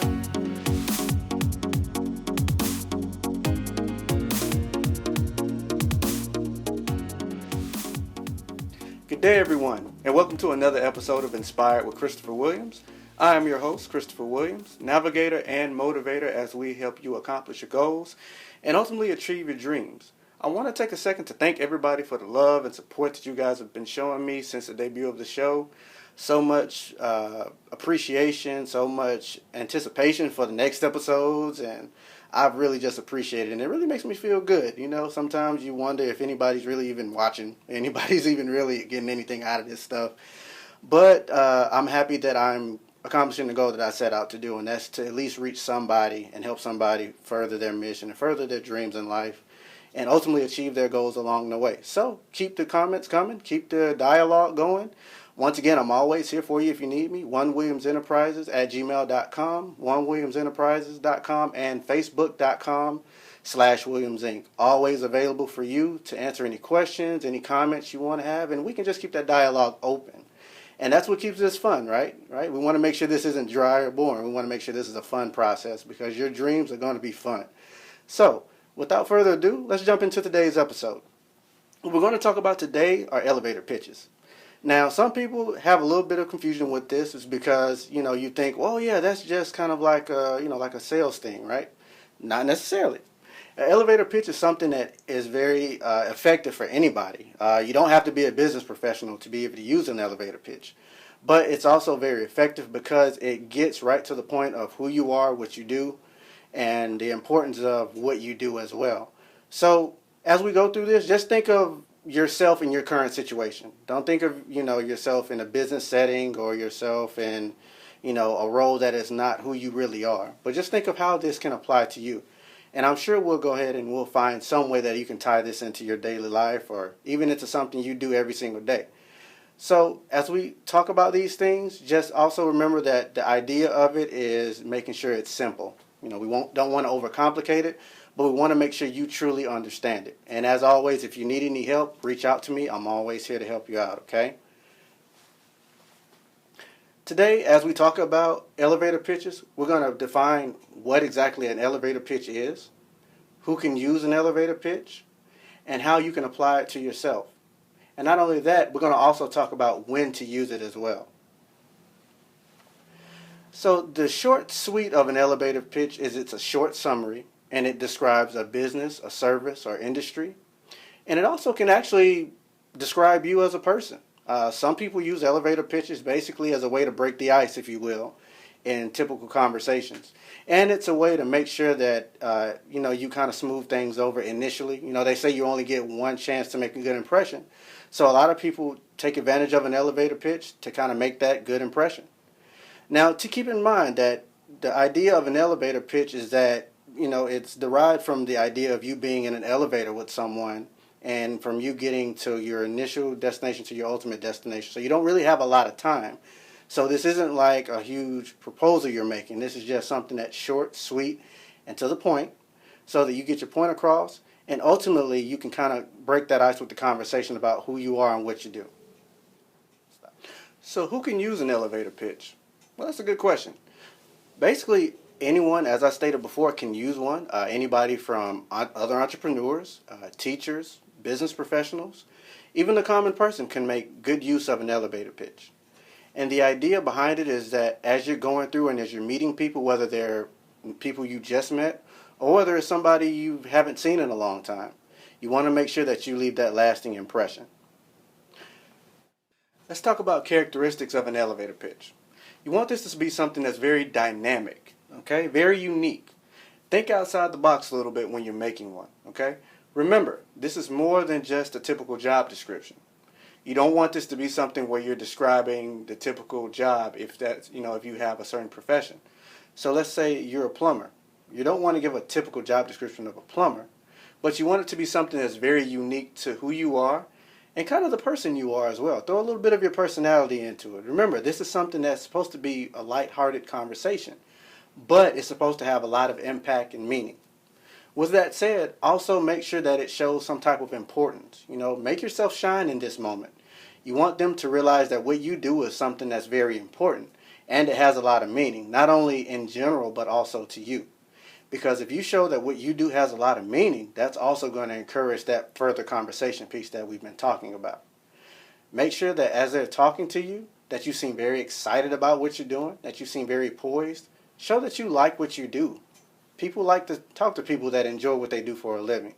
Good day, everyone, and welcome to another episode of Inspired with Christopher Williams. I am your host, Christopher Williams, navigator and motivator as we help you accomplish your goals and ultimately achieve your dreams. I want to take a second to thank everybody for the love and support that you guys have been showing me since the debut of the show. So much appreciation, so much anticipation for the next episodes, and I've really just appreciated it. And it really makes me feel good. You know, sometimes you wonder if anybody's really even watching, anybody's even really getting anything out of this stuff. But I'm happy that I'm accomplishing the goal that I set out to do, and that's to at least reach somebody and help somebody further their mission and further their dreams in life and ultimately achieve their goals along the way. So keep the comments coming, keep the dialogue going. Once again, I'm always here for you if you need me. onewilliamsenterprises@gmail.com, onewilliamsenterprises.com, and facebook.com/WilliamsInc. Always available for you to answer any questions, any comments you want to have, and we can just keep that dialogue open. And that's what keeps this fun, right? We want to make sure this isn't dry or boring. We want to make sure this is a fun process because your dreams are going to be fun. So, without further ado, let's jump into today's episode. What we're going to talk about today are elevator pitches. Now, some people have a little bit of confusion with this. It's because, you think, well, yeah, that's just kind of like like a sales thing, right? Not necessarily. An elevator pitch is something that is very effective for anybody. You don't have to be a business professional to be able to use an elevator pitch. But it's also very effective because it gets right to the point of who you are, what you do, and the importance of what you do as well. So as we go through this, just think of yourself in your current situation. Don't think of, yourself in a business setting or yourself in, a role that is not who you really are. But just think of how this can apply to you. And I'm sure we'll go ahead and we'll find some way that you can tie this into your daily life or even into something you do every single day. So as we talk about these things, just also remember that the idea of it is making sure it's simple. We don't want to overcomplicate it, but we want to make sure you truly understand it. And as always, if you need any help, reach out to me. I'm always here to help you out, okay? Today, as we talk about elevator pitches, we're going to define what exactly an elevator pitch is, who can use an elevator pitch, and how you can apply it to yourself. And not only that, we're going to also talk about when to use it as well. So the short suite of an elevator pitch is it's a short summary, and it describes a business, a service, or industry. And it also can actually describe you as a person. Some people use elevator pitches basically as a way to break the ice, if you will, in typical conversations. And it's a way to make sure that, you kind of smooth things over initially. They say you only get one chance to make a good impression. So a lot of people take advantage of an elevator pitch to kind of make that good impression. Now, to keep in mind that the idea of an elevator pitch is that, it's derived from the idea of you being in an elevator with someone and from you getting to your initial destination to your ultimate destination. So you don't really have a lot of time. So this isn't like a huge proposal you're making. This is just something that's short, sweet, and to the point so that you get your point across. And ultimately, you can kind of break that ice with the conversation about who you are and what you do. So who can use an elevator pitch? Well, that's a good question. Basically, anyone, as I stated before, can use one. Anybody from other entrepreneurs, teachers, business professionals, even the common person can make good use of an elevator pitch. And the idea behind it is that as you're going through and as you're meeting people, whether they're people you just met or whether it's somebody you haven't seen in a long time, you want to make sure that you leave that lasting impression. Let's talk about characteristics of an elevator pitch. You want this to be something that's very dynamic, okay? Very unique. Think outside the box a little bit when you're making one, okay? Remember, this is more than just a typical job description. You don't want this to be something where you're describing the typical job if that's, if you have a certain profession. So let's say you're a plumber. You don't want to give a typical job description of a plumber, but you want it to be something that's very unique to who you are and kind of the person you are as well. Throw a little bit of your personality into it. Remember, this is something that's supposed to be a lighthearted conversation, but it's supposed to have a lot of impact and meaning. With that said, also make sure that it shows some type of importance. Make yourself shine in this moment. You want them to realize that what you do is something that's very important. and it has a lot of meaning, not only in general, but also to you. Because if you show that what you do has a lot of meaning, that's also going to encourage that further conversation piece that we've been talking about. Make sure that as they're talking to you, that you seem very excited about what you're doing, that you seem very poised. Show that you like what you do. People like to talk to people that enjoy what they do for a living.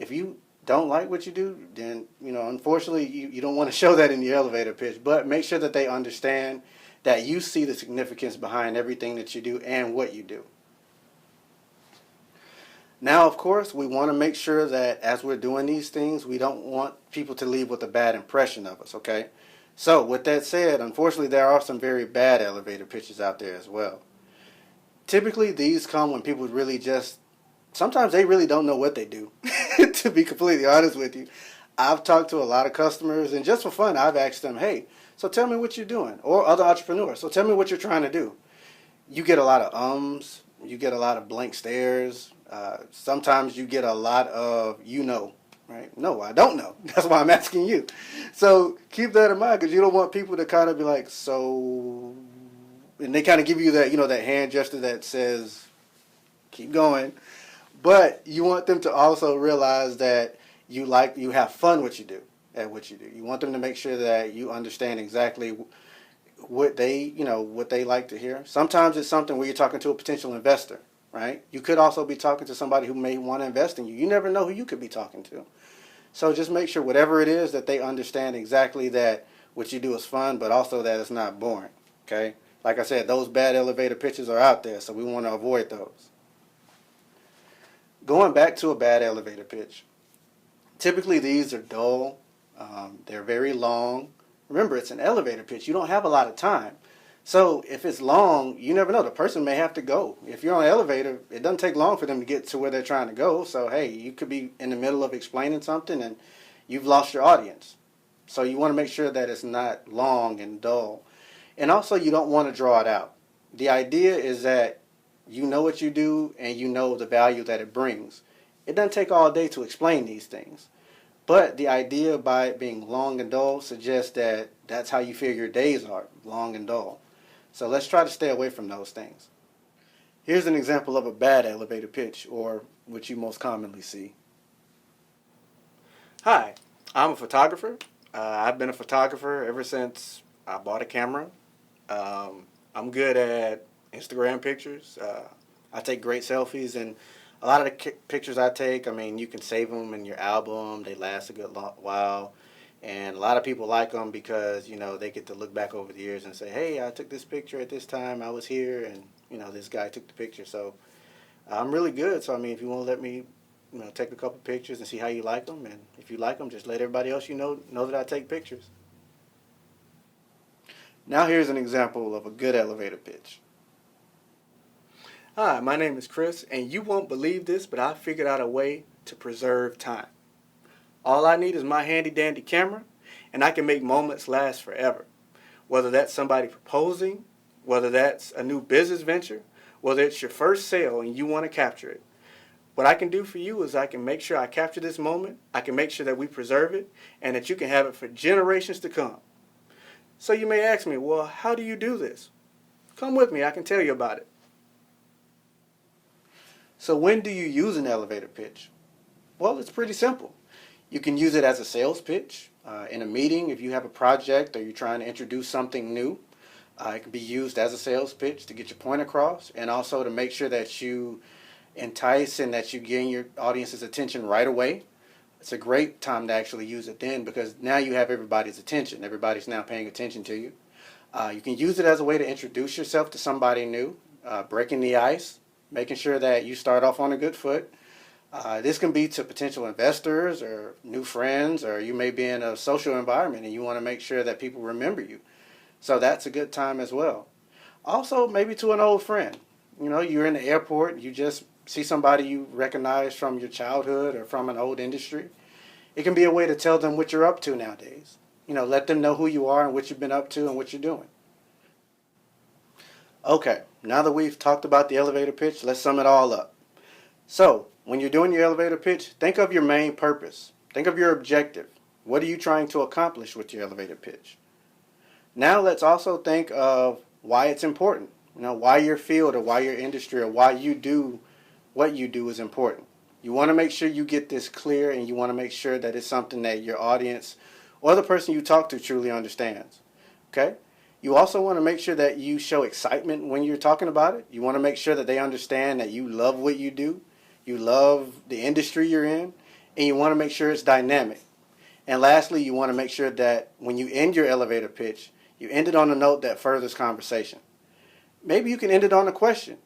If you don't like what you do, then, unfortunately, you don't want to show that in your elevator pitch. But make sure that they understand that you see the significance behind everything that you do and what you do. Now, of course, we want to make sure that as we're doing these things, we don't want people to leave with a bad impression of us, okay? So, with that said, unfortunately, there are some very bad elevator pitches out there as well. Typically, these come when people really sometimes they really don't know what they do, to be completely honest with you. I've talked to a lot of customers, and just for fun, I've asked them, hey, so tell me what you're doing, or other entrepreneurs, so tell me what you're trying to do. You get a lot of ums, you get a lot of blank stares. Sometimes you get a lot of, right? No, I don't know. That's why I'm asking you. So keep that in mind, because you don't want people to kind of be like, so, and they kind of give you that, that hand gesture that says, keep going. But you want them to also realize that you have fun at what you do. You want them to make sure that you understand exactly what they like to hear. Sometimes it's something where you're talking to a potential investor. Right? You could also be talking to somebody who may want to invest in you. You never know who you could be talking to. So just make sure whatever it is that they understand exactly that what you do is fun, but also that it's not boring. Okay? Like I said, those bad elevator pitches are out there, so we want to avoid those. Going back to a bad elevator pitch. Typically these are dull. They're very long. Remember, it's an elevator pitch. You don't have a lot of time. So if it's long, you never know. The person may have to go. If you're on an elevator, it doesn't take long for them to get to where they're trying to go. So, hey, you could be in the middle of explaining something and you've lost your audience. So you want to make sure that it's not long and dull. And also, you don't want to draw it out. The idea is that you know what you do and you know the value that it brings. It doesn't take all day to explain these things. But the idea by it being long and dull suggests that that's how you feel your days are, long and dull. So let's try to stay away from those things. Here's an example of a bad elevator pitch, or what you most commonly see. Hi, I'm a photographer. I've been a photographer ever since I bought a camera. I'm good at Instagram pictures. I take great selfies, and a lot of the pictures I take, you can save them in your album. They last a good while. And a lot of people like them because, they get to look back over the years and say, hey, I took this picture at this time, I was here, and, this guy took the picture. So I'm really good. So, if you want to let me, take a couple pictures and see how you like them. And if you like them, just let everybody else know that I take pictures. Now here's an example of a good elevator pitch. Hi, my name is Chris, and you won't believe this, but I figured out a way to preserve time. All I need is my handy-dandy camera, and I can make moments last forever. Whether that's somebody proposing, whether that's a new business venture, whether it's your first sale and you want to capture it. What I can do for you is I can make sure I capture this moment, I can make sure that we preserve it, and that you can have it for generations to come. So you may ask me, well, how do you do this? Come with me, I can tell you about it. So when do you use an elevator pitch? Well, it's pretty simple. You can use it as a sales pitch in a meeting if you have a project or you're trying to introduce something new. It can be used as a sales pitch to get your point across, and also to make sure that you entice and that you gain your audience's attention right away. It's a great time to actually use it then, because now you have everybody's attention. Everybody's now paying attention to you. You can use it as a way to introduce yourself to somebody new, breaking the ice, making sure that you start off on a good foot. This can be to potential investors or new friends, or you may be in a social environment and you want to make sure that people remember you. So that's a good time as well. Also, maybe to an old friend. You're in the airport, you just see somebody you recognize from your childhood or from an old industry. It can be a way to tell them what you're up to nowadays. Let them know who you are and what you've been up to and what you're doing. Okay, now that we've talked about the elevator pitch, let's sum it all up. So, when you're doing your elevator pitch, think of your main purpose. Think of your objective. What are you trying to accomplish with your elevator pitch? Now let's also think of why it's important. Why your field or why your industry or why you do what you do is important. You want to make sure you get this clear, and you want to make sure that it's something that your audience or the person you talk to truly understands. Okay? You also want to make sure that you show excitement when you're talking about it. You want to make sure that they understand that you love what you do, you love the industry you're in, and you want to make sure it's dynamic. And lastly, you want to make sure that when you end your elevator pitch, you end it on a note that furthers conversation. Maybe you can end it on a question.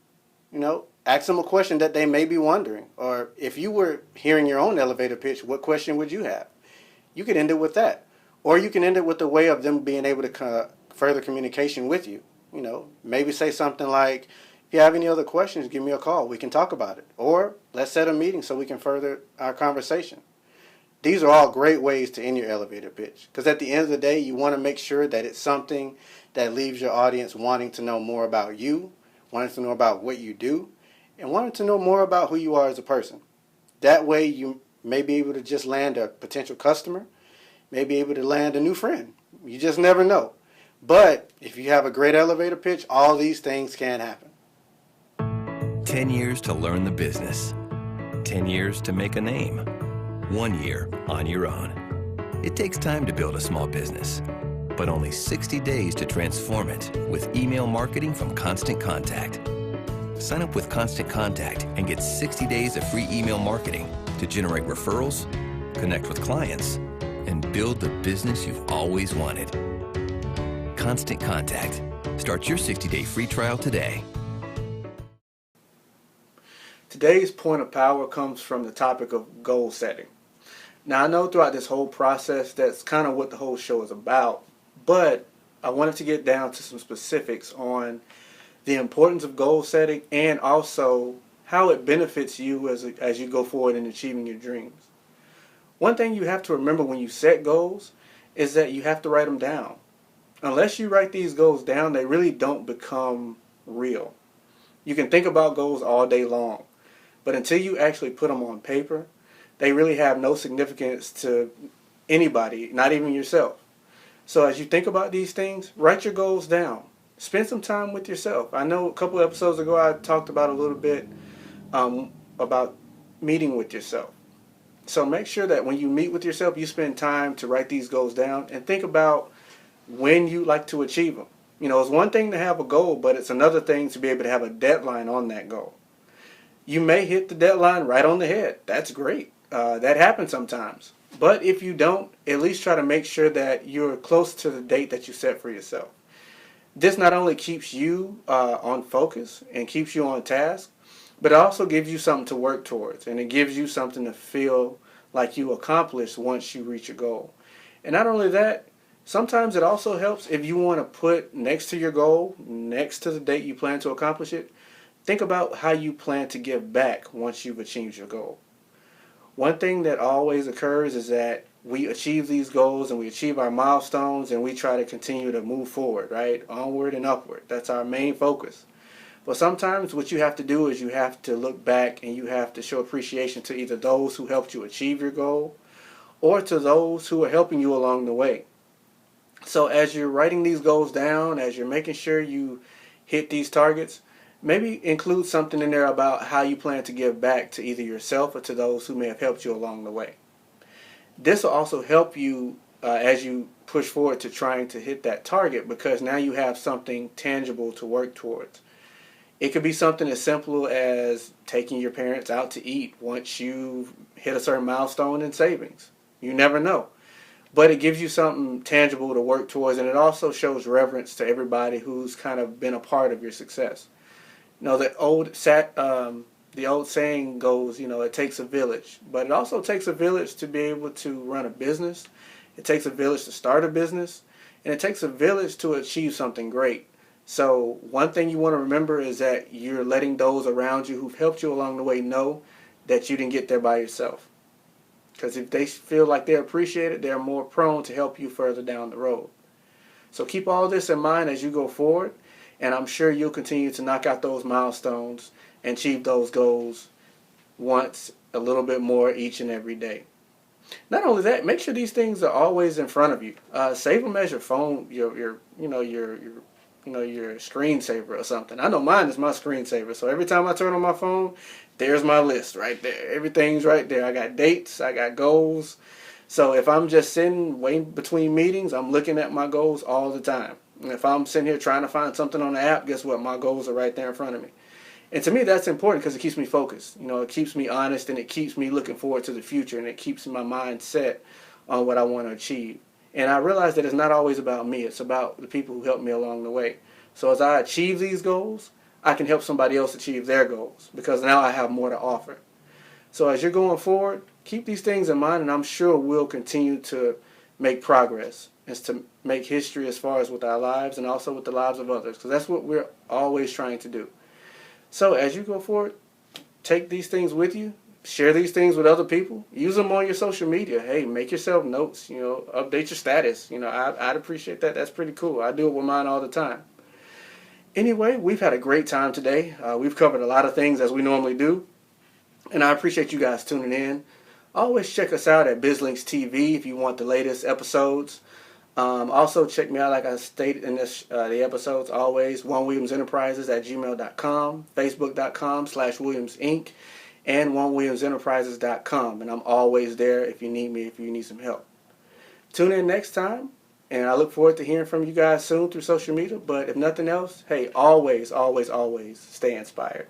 Ask them a question that they may be wondering. Or if you were hearing your own elevator pitch, what question would you have? You could end it with that. Or you can end it with a way of them being able to further communication with you. Maybe say something like, if you have any other questions, give me a call. We can talk about it. Or let's set a meeting so we can further our conversation. These are all great ways to end your elevator pitch. Because at the end of the day, you want to make sure that it's something that leaves your audience wanting to know more about you, wanting to know about what you do, and wanting to know more about who you are as a person. That way you may be able to just land a potential customer, may be able to land a new friend. You just never know. But if you have a great elevator pitch, all these things can happen. 10 years to learn the business. 10 years to make a name. 1 year on your own. It takes time to build a small business, but only 60 days to transform it with email marketing from Constant Contact. Sign up with Constant Contact and get 60 days of free email marketing to generate referrals, connect with clients, and build the business you've always wanted. Constant Contact. Start your 60-day free trial today. Today's point of power comes from the topic of goal setting. Now, I know throughout this whole process that's kind of what the whole show is about, but I wanted to get down to some specifics on the importance of goal setting and also how it benefits you as you go forward in achieving your dreams. One thing you have to remember when you set goals is that you have to write them down. Unless you write these goals down, they really don't become real. You can think about goals all day long, but until you actually put them on paper, they really have no significance to anybody, not even yourself. So as you think about these things, write your goals down. Spend some time with yourself. I know a couple episodes ago I talked about a little bit about meeting with yourself. So make sure that when you meet with yourself, you spend time to write these goals down and think about when you like to achieve them. It's one thing to have a goal, but it's another thing to be able to have a deadline on that goal. You may hit the deadline right on the head. That's great. That happens sometimes. But if you don't, at least try to make sure that you're close to the date that you set for yourself. This not only keeps you on focus and keeps you on task, but it also gives you something to work towards, and it gives you something to feel like you accomplished once you reach a goal. And not only that, sometimes it also helps if you want to put next to your goal, next to the date you plan to accomplish it, think about how you plan to give back once you've achieved your goal. One thing that always occurs is that we achieve these goals and we achieve our milestones and we try to continue to move forward, right? Onward and upward. That's our main focus. But sometimes what you have to do is you have to look back and you have to show appreciation to either those who helped you achieve your goal or to those who are helping you along the way. So as you're writing these goals down, as you're making sure you hit these targets, maybe include something in there about how you plan to give back to either yourself or to those who may have helped you along the way. This will also help you as you push forward to trying to hit that target, because now you have something tangible to work towards. It could be something as simple as taking your parents out to eat once you hit a certain milestone in savings. You never know. But it gives you something tangible to work towards, and it also shows reverence to everybody who's kind of been a part of your success. The old saying goes, it takes a village. But it also takes a village to be able to run a business. It takes a village to start a business. And it takes a village to achieve something great. So one thing you want to remember is that you're letting those around you who've helped you along the way know that you didn't get there by yourself. Because if they feel like they're appreciated, they're more prone to help you further down the road. So keep all this in mind as you go forward. And I'm sure you'll continue to knock out those milestones and achieve those goals once a little bit more each and every day. Not only that, make sure these things are always in front of you. Save them as your phone, your your screensaver or something. I know mine is my screensaver. So every time I turn on my phone, there's my list right there. Everything's right there. I got dates, I got goals. So if I'm just sitting, waiting between meetings, I'm looking at my goals all the time. And if I'm sitting here trying to find something on the app, guess what? My goals are right there in front of me. And to me, that's important because it keeps me focused. It keeps me honest, and it keeps me looking forward to the future, and it keeps my mind set on what I want to achieve. And I realize that it's not always about me. It's about the people who help me along the way. So as I achieve these goals, I can help somebody else achieve their goals because now I have more to offer. So as you're going forward, keep these things in mind, and I'm sure we'll continue to make progress. It's to make history as far as with our lives and also with the lives of others, because that's what we're always trying to do. So as you go forward, take these things with you, share these things with other people, use them on your social media. Hey, make yourself notes, update your status. I'd appreciate that. That's pretty cool. I do it with mine all the time. Anyway, we've had a great time today. We've covered a lot of things as we normally do, and I appreciate you guys tuning in. Always check us out at BizLinks TV if you want the latest episodes. Also, check me out, like I stated in the episodes, always, onewilliamsenterprises@gmail.com, facebook.com/Williams Inc., and onewilliamsenterprises.com. And I'm always there if you need me, if you need some help. Tune in next time, and I look forward to hearing from you guys soon through social media. But if nothing else, hey, always, always, always stay inspired.